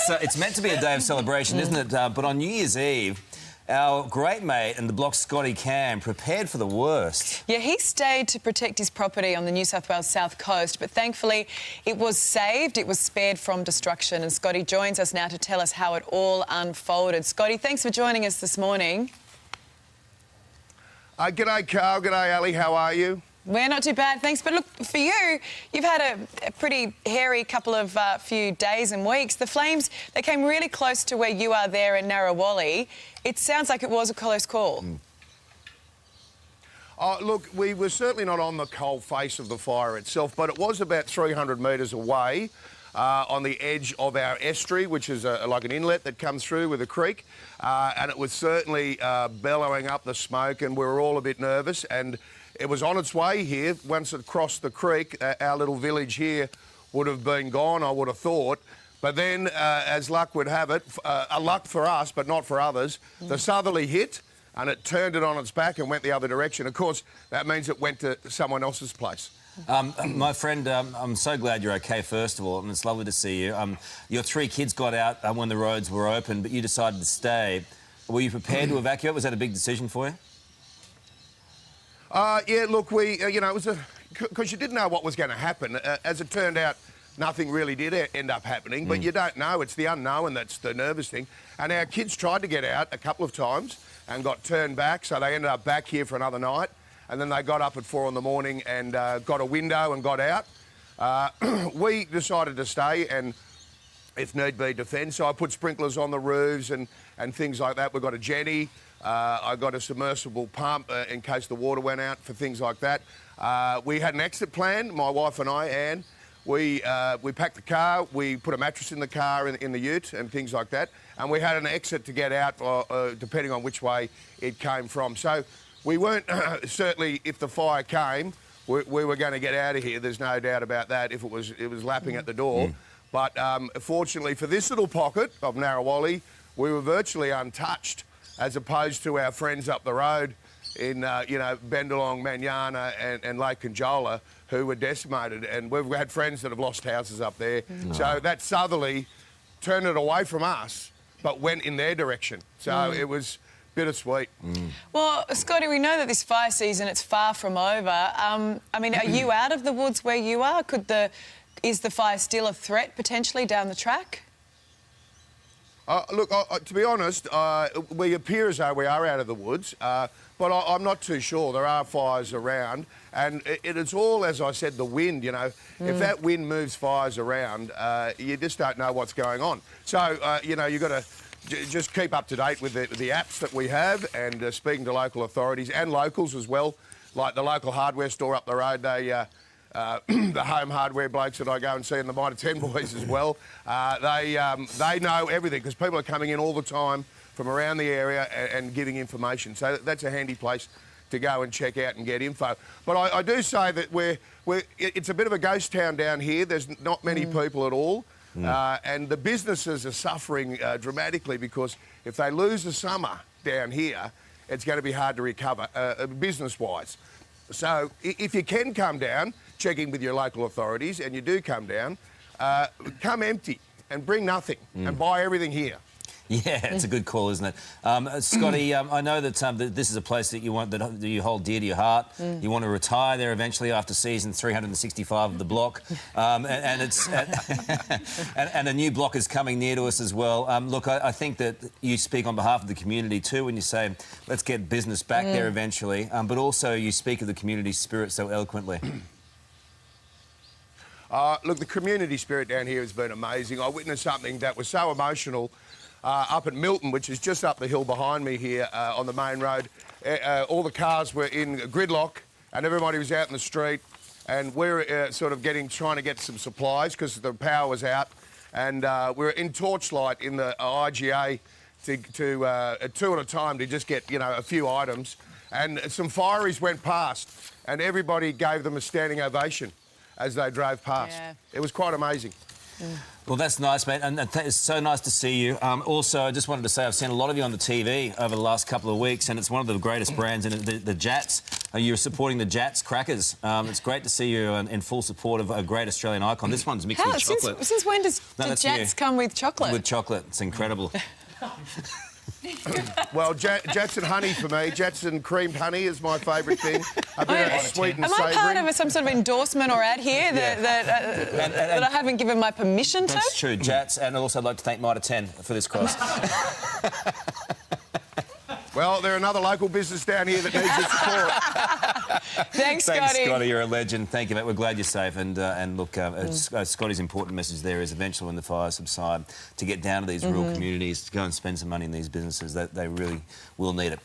It's meant to be a day of celebration, isn't it? But on New Year's Eve, our great mate and the block's Scotty Cam prepared for the worst. Yeah, he stayed to protect his property on the New South Wales south coast, but thankfully it was saved, it was spared from destruction. And Scotty joins us now to tell us how it all unfolded. Scotty, thanks for joining us this morning. G'day, Carl. G'day, Ali. How are you? We're not too bad, thanks. But look, for you, you've had a pretty hairy couple of few days and weeks. The flames, they came really close to where you are there in Narrawali. It sounds like it was a close call. Look, we were certainly not on the cold face of the fire itself, but it was about 300 metres away on the edge of our estuary, which is like an inlet that comes through with a creek. And it was certainly bellowing up the smoke, and we were all a bit nervous. And it was on its way here. Once it crossed the creek, our little village here would have been gone, I would have thought. But then, as luck would have it, luck for us, but not for others, the southerly hit, and it turned it on its back and went the other direction. Of course, that means it went to someone else's place. My friend, I'm so glad you're okay, first of all, and it's lovely to see you. Your three kids got out when the roads were open, but you decided to stay. Were you prepared to evacuate? Was that a big decision for you? Yeah, look, it was because you didn't know what was going to happen. As it turned out, nothing really did end up happening, but you don't know. It's the unknown that's the nervous thing. And our kids tried to get out a couple of times and got turned back, so they ended up back here for another night. And then they got up at 4 in the morning and got a window and got out. We decided to stay and, if need be, defend. So I put sprinklers on the roofs and things like that. We've got a jetty. I got a submersible pump in case the water went out, for things like that. We had an exit plan, my wife and I, Anne. We packed the car, we put a mattress in the car in the ute and things like that. And we had an exit to get out, depending on which way it came from. So we weren't, certainly if the fire came, we were going to get out of here. There's no doubt about that if it was lapping at the door. But fortunately for this little pocket of Narrawali, we were virtually untouched, as opposed to our friends up the road in, Bendalong, Manyana and Lake Conjola, who were decimated. And we've had friends that have lost houses up there. So that southerly turned it away from us, but went in their direction. So it was bittersweet. Well, Scotty, we know that this fire season, it's far from over. I mean, are you out of the woods where you are? Is the fire still a threat, potentially, down the track? Look, to be honest, we appear as though we are out of the woods, but I'm not too sure. There are fires around, and it's all, as I said, the wind, If that wind moves fires around, you just don't know what's going on. So, you've got to just keep up to date with the apps that we have, and speaking to local authorities and locals as well, like the local hardware store up the road. The home hardware blokes that I go and see, and the Mitre 10 boys as well, they know everything, because people are coming in all the time from around the area and giving information. So that's a handy place to go and check out and get info. But I do say that it's a bit of a ghost town down here. There's not many people at all. And the businesses are suffering dramatically, because if they lose the summer down here, it's going to be hard to recover business-wise. So if you can come down, check in with your local authorities, and you do come down, come empty and bring nothing and buy everything here. Yeah, it's a good call, isn't it? Scotty, I know that this is a place that you hold dear to your heart. You want to retire there eventually after season 365 of the block, and a new block is coming near to us as well. Look, I think that you speak on behalf of the community too when you say let's get business back there eventually, but also you speak of the community spirit so eloquently. Look, the community spirit down here has been amazing. I witnessed something that was so emotional up at Milton, which is just up the hill behind me here on the main road. All the cars were in gridlock and everybody was out in the street, and we're sort of trying to get some supplies because the power was out, and we're in torchlight in the IGA to 2 at a time to just get, a few items. And some fireys went past and everybody gave them a standing ovation as they drove past. Yeah. It was quite amazing. Well, that's nice, mate, and it's so nice to see you. Also, I just wanted to say I've seen a lot of you on the TV over the last couple of weeks, and it's one of the greatest brands in it, the Jats. You're supporting the Jats crackers. It's great to see you in full support of a great Australian icon. This one's mixed with chocolate. Since when does the Jats come with chocolate? With chocolate. It's incredible. Well, Jats and honey for me. Jats and creamed honey is my favourite thing. A bit of sweet and savoury. Am I part of some sort of endorsement or ad here that I haven't given my permission to? That's true, Jats, and I'd also like to thank Mitre 10 for this cost. Well, they're another local business down here that needs your support. Thanks, Scotty. Thanks, Scotty. You're a legend. Thank you, mate. We're glad you're safe. And look, Scotty's important message there is eventually when the fires subside, to get down to these rural communities, to go and spend some money in these businesses. They really will need it.